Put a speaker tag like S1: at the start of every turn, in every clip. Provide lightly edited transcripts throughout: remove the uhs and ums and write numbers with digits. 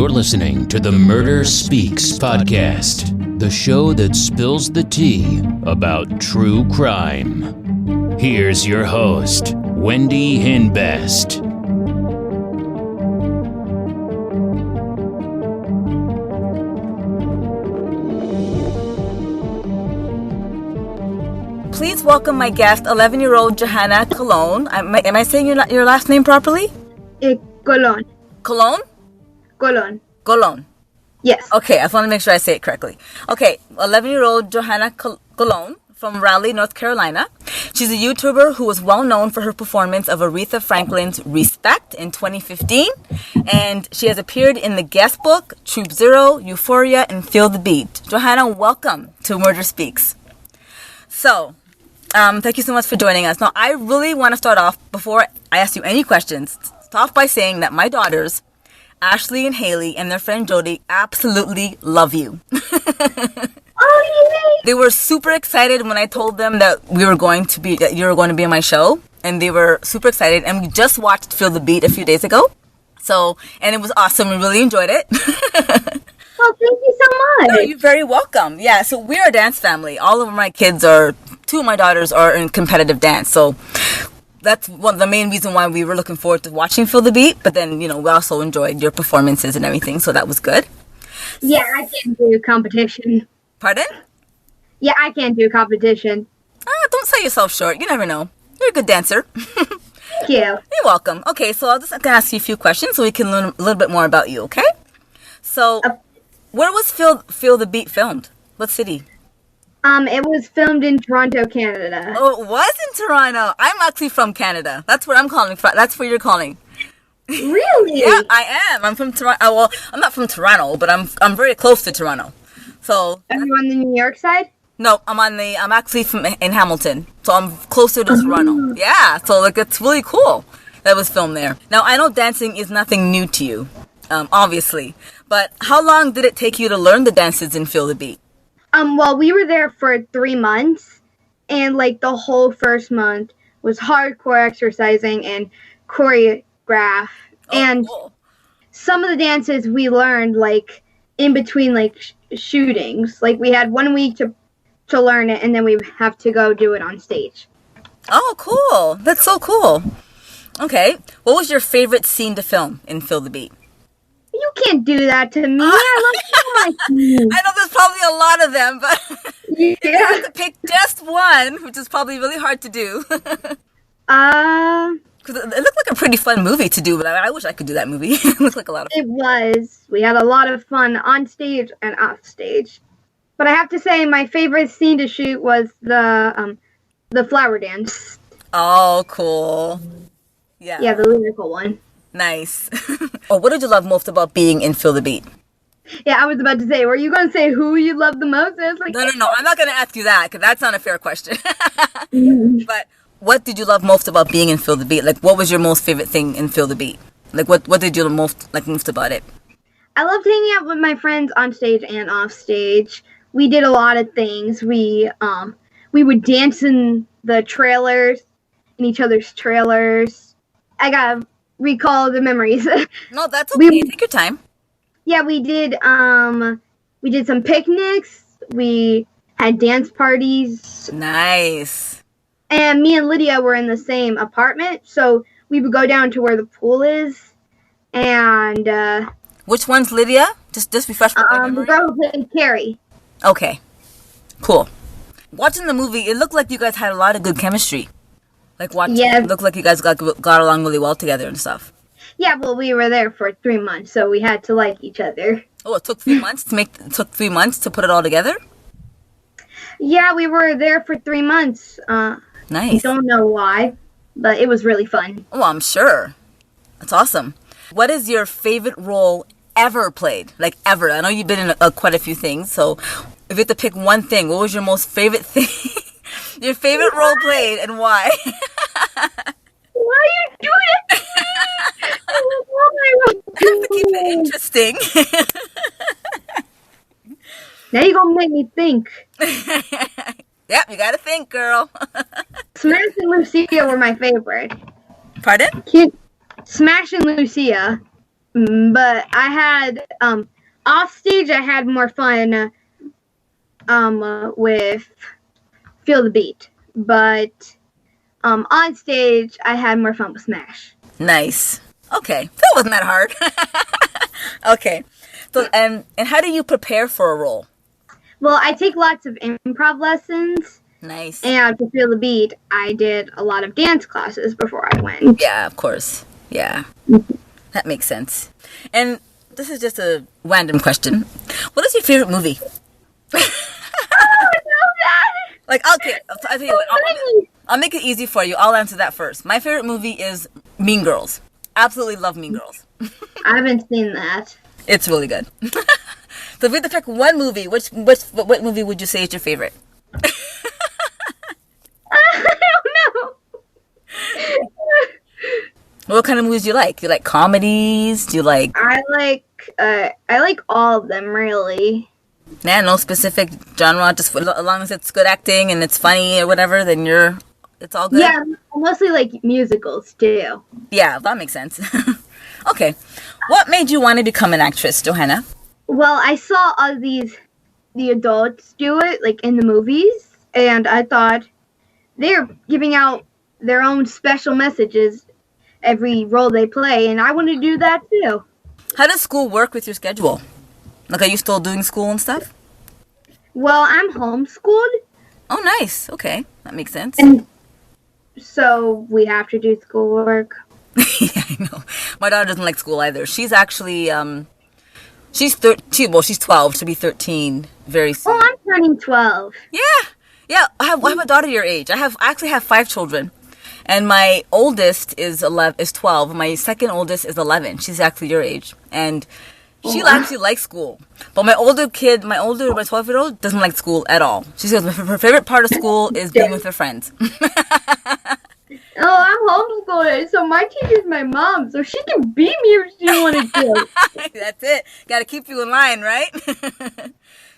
S1: You're listening to the Murder Speaks podcast, the show that spills the tea about true crime. Here's your host, Wendy Hinbest.
S2: Please welcome my guest, 11-year-old Johanna Colón. Am I saying your last name properly?
S3: Colón.
S2: Colón?
S3: Colón.
S2: Colón.
S3: Yes.
S2: Okay, I just want to make sure I say it correctly. Okay, 11-year-old Johanna Colón from Raleigh, North Carolina. She's a YouTuber who was well known for her performance of Aretha Franklin's Respect in 2015. And she has appeared in The Guest Book, Troop Zero, Euphoria, and Feel the Beat. Johanna, welcome to Murder Speaks. So, thank you so much for joining us. Now, I really want to start off, before I ask you any questions, start off by saying that my daughters, Ashley and Haley, and their friend Jody, absolutely love you.
S3: Oh,
S2: They were super excited when I told them that you were going to be in my show, and they were super excited. And we just watched Feel the Beat a few days ago, and it was awesome. We really enjoyed it.
S3: Well, thank you so much.
S2: No, you're very welcome. Yeah, so we're a dance family. All of my kids two of my daughters are in competitive dance, so that's one of the main reason why we were looking forward to watching Feel the Beat. But then, we also enjoyed your performances and everything, so that was good.
S3: Yeah, I can't do competition.
S2: Pardon?
S3: Yeah, I can't do competition.
S2: Don't sell yourself short. You never know. You're a good dancer.
S3: Thank you.
S2: You're welcome. Okay, so I'll just ask you a few questions so we can learn a little bit more about you, okay? So, where was Feel the Beat filmed? What city?
S3: It was filmed in Toronto, Canada.
S2: Oh, it was in Toronto. I'm actually from Canada. That's where I'm calling from. That's where you're calling.
S3: Really?
S2: Yeah, I am. I'm from Toronto. Well, I'm not from Toronto, but I'm very close to Toronto. So.
S3: Are you on the New York side?
S2: No, I'm actually in Hamilton, so I'm closer to Toronto. Yeah, so it's really cool that it was filmed there. Now, I know dancing is nothing new to you, obviously, but how long did it take you to learn the dances in Feel the Beat?
S3: Well, we were there for 3 months, and the whole first month was hardcore exercising and choreograph. And
S2: cool.
S3: Some of the dances we learned in between shootings. We had 1 week to learn it, and then we have to go do it on stage.
S2: Oh, cool. That's so cool. Okay. What was your favorite scene to film in Feel the Beat?
S3: You can't do that to me. I love so much.
S2: I know there's probably a lot of them, but
S3: Yeah.
S2: you have to pick just one, which is probably really hard to do. Because it looked like a pretty fun movie to do, but I wish I could do that movie. It looked like a lot of fun.
S3: It was. We had a lot of fun on stage and off stage. But I have to say, my favorite scene to shoot was the flower dance.
S2: Oh, cool. Yeah.
S3: Yeah, the lyrical one.
S2: Nice. What did you love most about being in Feel the Beat?
S3: Yeah, I was about to say, were you going to say who you love the most? I was like,
S2: No. I'm not going to ask you that, because that's not a fair question. But what did you love most about being in Feel the Beat? What was your most favorite thing in Feel the Beat? What did you most most about it?
S3: I loved hanging out with my friends on stage and off stage. We did a lot of things. We would dance in the trailers, in each other's trailers. I gotta recall the memories.
S2: No, that's okay. Take your time.
S3: Yeah, we did some picnics. We had dance parties.
S2: Nice.
S3: And me and Lydia were in the same apartment, so we would go down to where the pool is. And
S2: which one's Lydia? Just refresh my memory.
S3: the girl who played Carrie.
S2: Okay. Cool. Watching the movie, it looked like you guys had a lot of good chemistry. It looked like you guys got along really well together and stuff.
S3: Yeah, well, we were there for 3 months, so we had to like each other.
S2: Oh, it took 3 months took 3 months to put it all together?
S3: Yeah, we were there for 3 months.
S2: Nice.
S3: I don't know why, but it was really fun.
S2: Oh, I'm sure. That's awesome. What is your favorite role ever played? Ever. I know you've been in quite a few things, so if you had to pick one thing, what was your most favorite thing? Your favorite role played, and why?
S3: Why are you doing it?
S2: I have to keep it interesting.
S3: Now you're going to make me think.
S2: Yep, you gotta think, girl.
S3: Smash and Lucia were my favorite.
S2: Pardon?
S3: Smash and Lucia. But I had off stage. I had more fun with Feel the Beat, but on stage I had more fun with Smash.
S2: Nice. Okay, that wasn't that hard. Okay, so and how do you prepare for a role?
S3: Well, I take lots of improv lessons.
S2: Nice.
S3: And to Feel the Beat, I did a lot of dance classes before I went.
S2: Yeah, of course. Yeah, that makes sense. And this is just a random question. What is your favorite movie? Like, okay, I'll tell you what, I'll make it easy for you. I'll answer that first. My favorite movie is Mean Girls. Absolutely love Mean Girls.
S3: I haven't seen that.
S2: It's really good. So if you had to pick one movie, what movie would you say is your favorite?
S3: I don't know.
S2: What kind of movies do you like? Do you like comedies? Do you like...
S3: I like all of them, really.
S2: Yeah, no specific genre, just as long as it's good acting and it's funny or whatever, then it's all good?
S3: Yeah, I mostly like musicals, too.
S2: Yeah, that makes sense. Okay. What made you want to become an actress, Johanna?
S3: Well, I saw all the adults do it, like, in the movies, and I thought they're giving out their own special messages every role they play, and I want to do that, too.
S2: How does school work with your schedule? Like, are you still doing school and stuff?
S3: Well, I'm homeschooled.
S2: Oh, nice. Okay. That makes sense.
S3: And so we have to do schoolwork.
S2: Yeah, I know. My daughter doesn't like school either. She's actually, she's 13. Well, she's 12. She'll be 13 very soon.
S3: Oh, I'm turning 12.
S2: Yeah. Yeah. I have a daughter your age. I actually have 5 children. And my oldest is 12. My second oldest is 11. She's actually your age. And she actually likes school. But my 12-year-old doesn't like school at all. She says her favorite part of school is being with her friends.
S3: Oh, I'm homeschooled, so my teacher's my mom, so she can beat me if she wanted to.
S2: That's it. Got to keep you in line, right?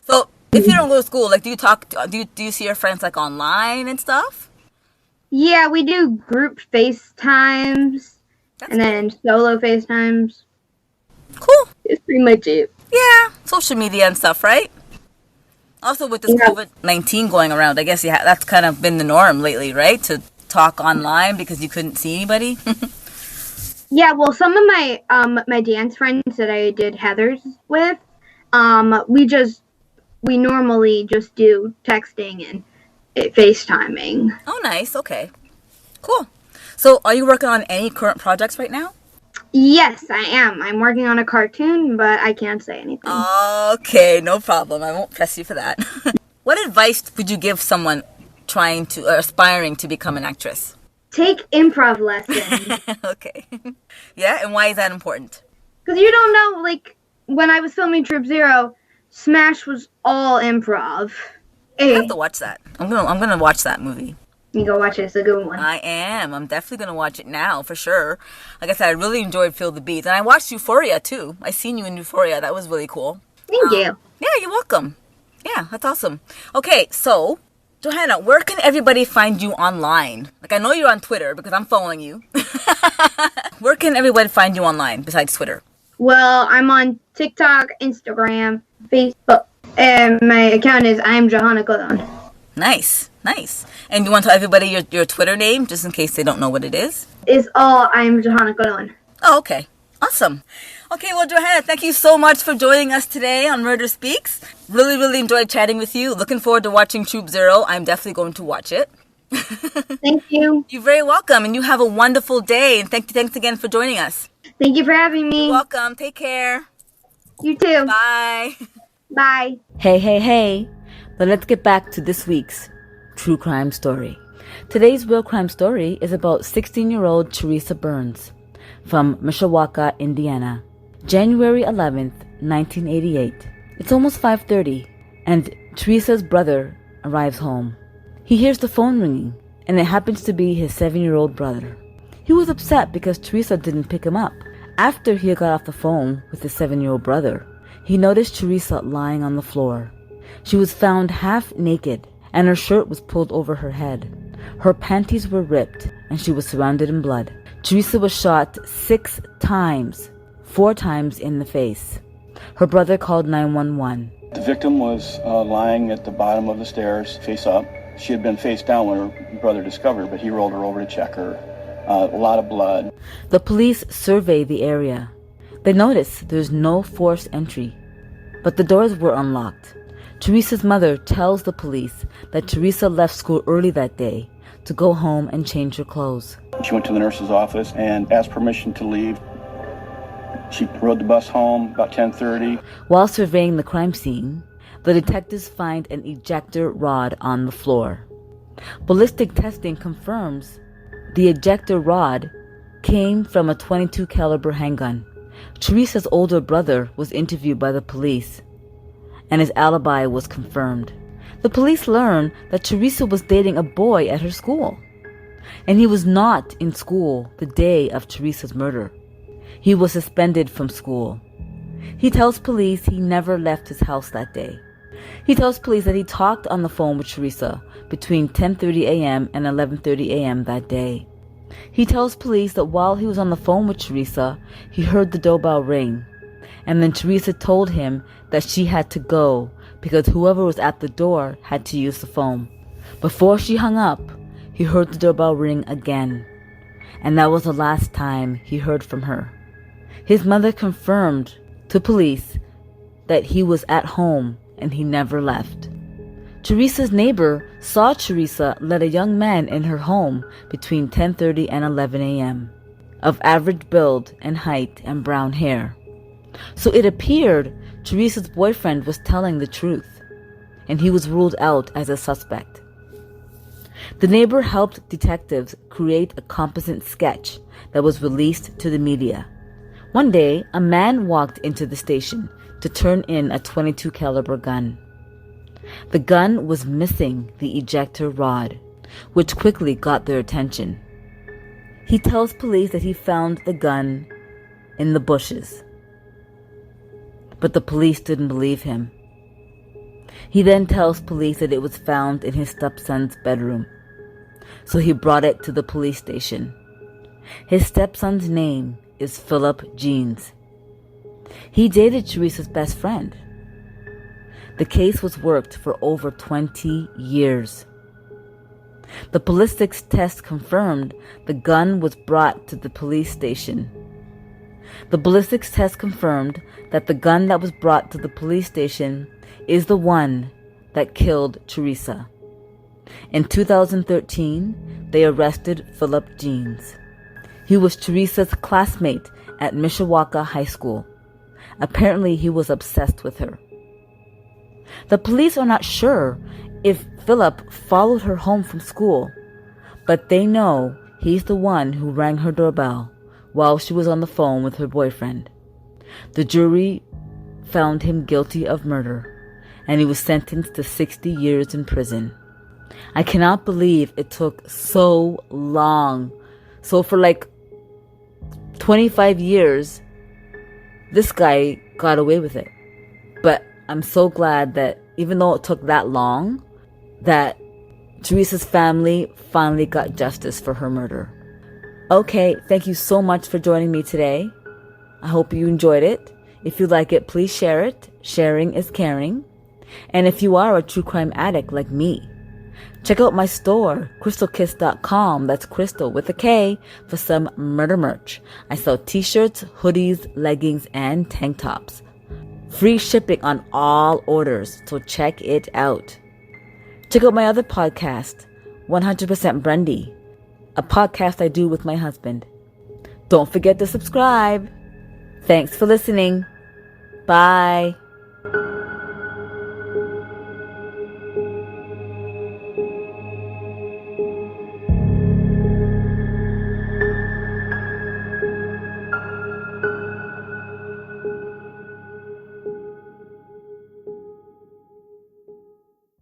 S2: So, if you don't go to school, like, do you see your friends, like, online and stuff?
S3: Yeah, we do group FaceTimes, and then solo FaceTimes.
S2: Cool.
S3: It's pretty much it.
S2: Yeah, social media and stuff, right? Also, with this COVID-19 going around, I guess that's kind of been the norm lately, right? To talk online because you couldn't see anybody.
S3: Yeah, well, some of my my dance friends that I did Heather's with, we normally just do texting and FaceTiming.
S2: Oh, nice. Okay. Cool. So, are you working on any current projects right now?
S3: Yes, I am. I'm working on a cartoon, but I can't say anything.
S2: Okay, no problem. I won't press you for that. What advice would you give someone trying to or aspiring to become an actress?
S3: Take improv lessons.
S2: Okay. Yeah, and why is that important?
S3: Because you don't know, like, when I was filming Troop Zero, Smash was all improv.
S2: I have to watch that. I'm gonna watch that movie.
S3: You go watch it. It's a good one.
S2: I am. I'm definitely gonna watch it now for sure. Like I said, I really enjoyed Feel the Beat, and I watched Euphoria too. I seen you in Euphoria. That was really cool.
S3: Thank you.
S2: Yeah, you're welcome. Yeah, that's awesome. Okay, so Johanna, where can everybody find you online? Like, I know you're on Twitter because I'm following you. Where can everybody find you online besides Twitter?
S3: Well, I'm on TikTok, Instagram, Facebook, and my account is I'm Johanna Colón.
S2: Nice, nice. And you want to tell everybody your Twitter name, just in case they don't know what it is?
S3: It's all I'm Johanna Colón.
S2: Oh, okay. Awesome. Okay, well, Johanna, thank you so much for joining us today on Murder Speaks. Really, really enjoyed chatting with you. Looking forward to watching Troop Zero. I'm definitely going to watch it.
S3: Thank you.
S2: You're very welcome, and you have a wonderful day. And thanks again for joining us.
S3: Thank you for having me.
S2: You're welcome. Take care.
S3: You too.
S2: Bye.
S3: Bye.
S2: Hey. But let's get back to this week's true crime story. Today's real crime story is about 16-year-old Theresa Burns from Mishawaka, Indiana. January 11th, 1988. It's almost 5:30, and Theresa's brother arrives home. He hears the phone ringing, and it happens to be his 7-year-old brother. He was upset because Theresa didn't pick him up. After he got off the phone with his 7-year-old brother, he noticed Theresa lying on the floor. She was found half naked, and her shirt was pulled over her head. Her panties were ripped, and she was surrounded in blood. Theresa was shot 6 times 4 times in the face. Her brother called 911.
S4: The victim was lying at the bottom of the stairs, face up. She had been face down when her brother discovered her, but he rolled her over to check her. A lot of blood.
S2: The police survey the area. They notice there's no forced entry, but the doors were unlocked. Theresa's mother tells the police that Theresa left school early that day to go home and change her clothes.
S4: She went to the nurse's office and asked permission to leave. She rode the bus home about 10:30.
S2: While surveying the crime scene, the detectives find an ejector rod on the floor. Ballistic testing confirms the ejector rod came from a .22 caliber handgun. Theresa's older brother was interviewed by the police, and his alibi was confirmed. The police learned that Theresa was dating a boy at her school, and he was not in school the day of Theresa's murder. He was suspended from school. He tells police he never left his house that day. He tells police that he talked on the phone with Theresa between 10:30 a.m. and 11:30 a.m. that day. He tells police that while he was on the phone with Theresa, he heard the doorbell ring, and then Theresa told him that she had to go because whoever was at the door had to use the phone. Before she hung up, he heard the doorbell ring again, and that was the last time he heard from her. His mother confirmed to police that he was at home and he never left. Theresa's neighbor saw Theresa let a young man in her home between 10:30 and 11 a.m., of average build and height and brown hair. So it appeared Theresa's boyfriend was telling the truth, and he was ruled out as a suspect. The neighbor helped detectives create a composite sketch that was released to the media. One day, a man walked into the station to turn in a .22 caliber gun. The gun was missing the ejector rod, which quickly got their attention. He tells police that he found the gun in the bushes, but the police didn't believe him. He then tells police that it was found in his stepson's bedroom, so he brought it to the police station. His stepson's name is Philip Jeans. He dated Theresa's best friend. The case was worked for over 20 years. The ballistics test confirmed the gun was brought to the police station. The ballistics test confirmed that the gun that was brought to the police station is the one that killed Theresa. In 2013, they arrested Philip Jeans. He was Theresa's classmate at Mishawaka High School. Apparently, he was obsessed with her. The police are not sure if Philip followed her home from school, but they know he's the one who rang her doorbell while she was on the phone with her boyfriend. The jury found him guilty of murder, and he was sentenced to 60 years in prison. I cannot believe it took so long. So for like 25 years, this guy got away with it. But I'm so glad that even though it took that long, that Theresa's family finally got justice for her murder. Okay, thank you so much for joining me today. I hope you enjoyed it. If you like it, please share it. Sharing is caring. And if you are a true crime addict like me, check out my store, crystalkiss.com. That's Crystal with a K, for some murder merch. I sell t-shirts, hoodies, leggings, and tank tops. Free shipping on all orders, so check it out. Check out my other podcast, 100% Brendy, a podcast I do with my husband. Don't forget to subscribe. Thanks for listening. Bye.